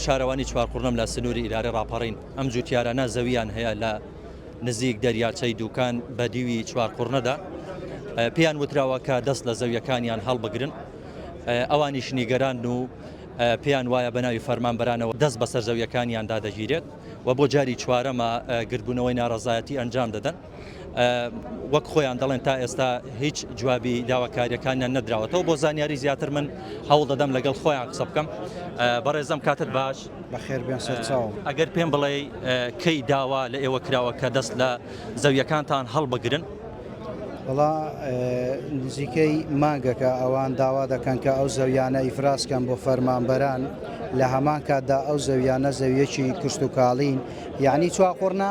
شارەوانی چوارقوڕنەم لە سنووری ئیرارە ڕاپەڕین ئەم جوتیارانە زەویان هەیە لە نزیک دەریاچەی دوکان بە دیوی چوارقوڕنەدا پێیان وتراوە کە دەست لە زەویەکانیان هەڵبگرن ئەوانیش نیگەران و پێیان وایە بە ناوی فەرمانبەرانەوە دەست بەسەر زەویەکانیان دادەگیرێت و بۆ جاری چوارەمە گربوونەوەی ناڕەزایەتی ئەنجام دەدەن وەک خۆیان دەڵێن تا ئێستا هیچ جوابی داواکاریەکانیان نەدراوەتەوە بۆ زانیاری زیاتر من هەوڵ دەدەم لەگەڵ خۆیان قسە بکەم بەڕێزەم کاتت باش بەخێر بێن سەرچاو ئەگەر پێم بڵێ کەی داوا لە ئێوە کراوە کە دەست لە زەویەکانتان هەڵبگرن وڵا نزیکەی مانگەکە ئەوان داوا دەکەن کە ئەو زەویانە ئیفراسکەن بۆ فەرمانبەران لە هەمان کاتدا ئەو زەویانە زەویەکی کشت و کاڵین یعنی چواقوڕنا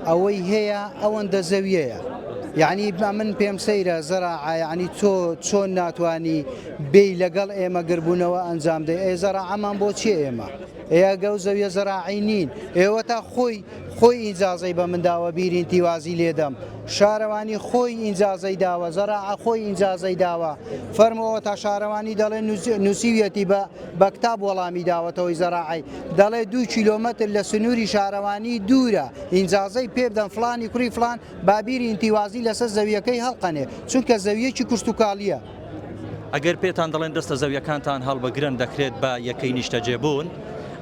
ئەوەی هەیە ئەوەندە زەویەیە یعنی من پێم سەیرە زەراعە ینی تۆ چۆن ناتوانانی بێی لەگەڵ ئێمە گربوونەوە ئەنجام دەی ئێ زەراعەمان بۆ چی ئێمە ئێگە و زەویە زەراعی نین ئێوە تا خۆی ئینجازەی بە منداوە بیرین تیوازی لێدەم شارەوانی خۆی ئینجازەی داوە زەراعە خۆی ئینجازەی داوە فەرمەوە تا شارەوانی دەڵێ نووسیویەتی بە کتاب وەڵامی داوەتەوەی زەراعی دەڵێ 2 کیلۆمەتر لە سنووری شارەوانی دوورە ئینجازەی پێ بدەن فلانی کوڕی فلان بابیری ئینتیوازی لەسەر زەویەکەی هەڵقەنێ چونکە زەویەکی کشت و کاڵیە ئەگەر پێتان دەڵێن دەستە زەویەکانتان هەڵبگرن دەکرێت بە یەکەی نیشتەجێبوون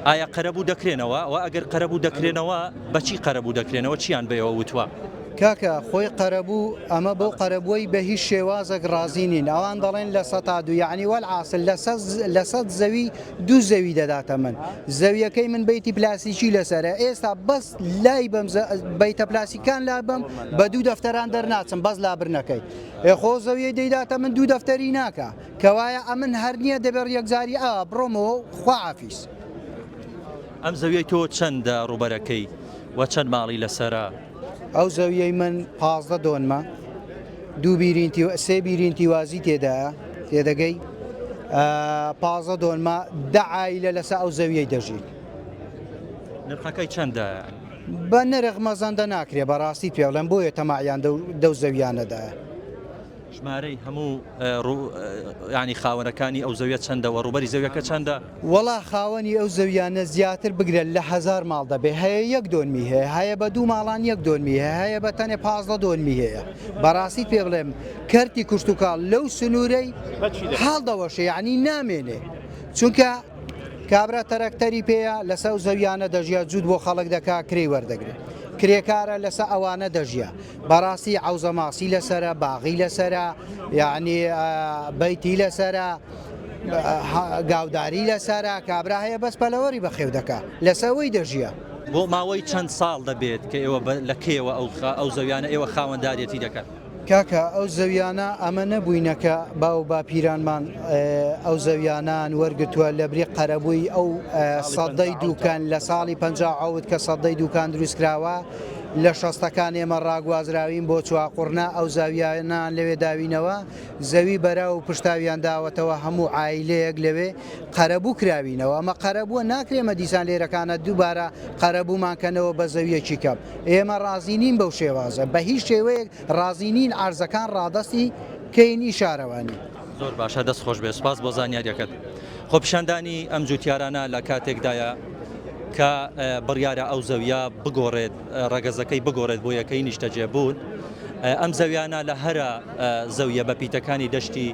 ئایا قەرەبوو دەکرێنەوە و ئەگەر قەرەبوو دەکرێنەوە بەچی قەرەبوو دەکرێنەوە چیان بێەوە وتوە کاکە خۆی قەرەبوو ئەمە بۆ قەرەبووی بە هیچ شێوازێک ڕازی نین ئەوان دەڵێن لە 100 یعنی وەلعاسل لە 100 زەوی 2 زەوی دەداتە من زەویەکەی من بیتی پلاسیکی لەسرە ئێستا بەس لای بەم بیتە پلاسیکان لا بم بە 2 دەفتەران دەرناچم بەس لابرنەکەی خۆ زەویە دەیداتە من 2 دەفتەری ناکە کەوایە ئەمن هەر نییە دەبێت یەکجاری بڕۆمەوە خواعافیس ئەم زەویەی تۆ چەندە ڕوبەرەکەی و چەند ماڵی لەسرە ئەو زەویەی من 15 دۆنمە 3 بیرین تیوازی تێدەگەی 15 دۆنمە 10 عایلە لەسەر ئەو زەویەی دەژین نرخەکەی چەندە بە نرخ مەزەندە ناکرێ بەڕاستی پێڵێن بۆیە تەماعیان دەو زەویانەدا ژمارەی هەموو ینی خاوەنەکانی ئەو زەویە چەندە و ڕوبەری زەویەکە چەندە وەڵا خاوەنی ئەو زەویانە زیاتر بگرێت لە 1000 ماڵ دەبێ هەیە 1 دۆنمی هەیە هەیە بە 2 ماڵان 1 دۆنمی هەیە بە تەنێ 15 دۆنمی هەیە بەڕاستی پێ بڵێم کەرتی کوشت و کاڵ لەو سنوورەی هەڵدەوەشە یعنی نامێنێ چونکە کابرا تەرەکتەری پێەیە لەسەر زەویانە دەژیا جوود بۆ خەڵک دەکا کرێ وەردەگرێت کرێکارە لەسەر ئەوانە دەژیا بەڕاستی عەوزە ماسی لەسرە باغی لەسرە یعنی بەیتی لەسرە گاوداری لەسرە کابرا هەیە بەس پەلەوەری بەخێو دەکا لەسەوەی دەژیا بۆ ماوەی چەند ساڵ دەبێت کە ئێوە لە کێوە ئەو زەویانە ئێوە خاوەنداریەتی دەکەن کاکە ئەو زەویانە ئەمە نەبووینەکە باو با پیرانمان ئەو زەویانان وەرگتووە لە بری قەرەبووی ئەو سەدەی دووکان لە ساڵی 50 کە سەدەی دووکان دروستکراوە لە شەستەکان ئێمە ڕاگوازراوین بۆ چواقوڕنا ئەو زاویانان لەوێ داوینەوە زەوی بەرا و پشتاویان داوەتەوە هەموو عایلەیەک لەوێ قەرەبوو کراوینەوە ئەمە قەرەبووە ناکرێمە دیسان لێرەکانە دووبارە قەرەبوومانکەنەوە بە زەویەکی کەم ئێمە ڕازی نین بەو شێوازە بە هیچ شێوەیەک ڕازی نین ئارزەکان ڕادەستی کەینی شارەوانی زۆر باشە دەست خۆش بێ سپاس بۆ زانیاریەکەت خۆ پیشاندانی ئەم جوتیارانە لە کاتێکدایە کە بڕیارە ئەو زەویە بگۆڕێت ڕەگەزەکەی بگۆڕێت بۆ یەکەی نیشتەجێبوون ئەم زەویانە لە هەرە زەویە بە پیتەکانی دەشتی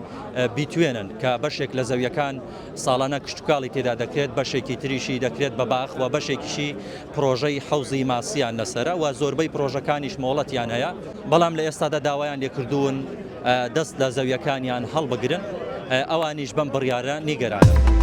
بیتوێنن کە بەشێک لە زەویەکان ساڵانە کشتتوکاڵی تێدا دەکرێت بەشێکی تریشی دەکرێت بە باخ و بەشێکیشی پرۆژەی حەوزی ماسییان لەسرە و زۆربەی پرۆژەکانیش مۆڵەتیان هەیە بەڵام لە ئێستادا داوایان لێکردوون دەست لە زەویەکانیان هەڵبگرن ئەوانیش بەم بڕیارە نیگەرانە.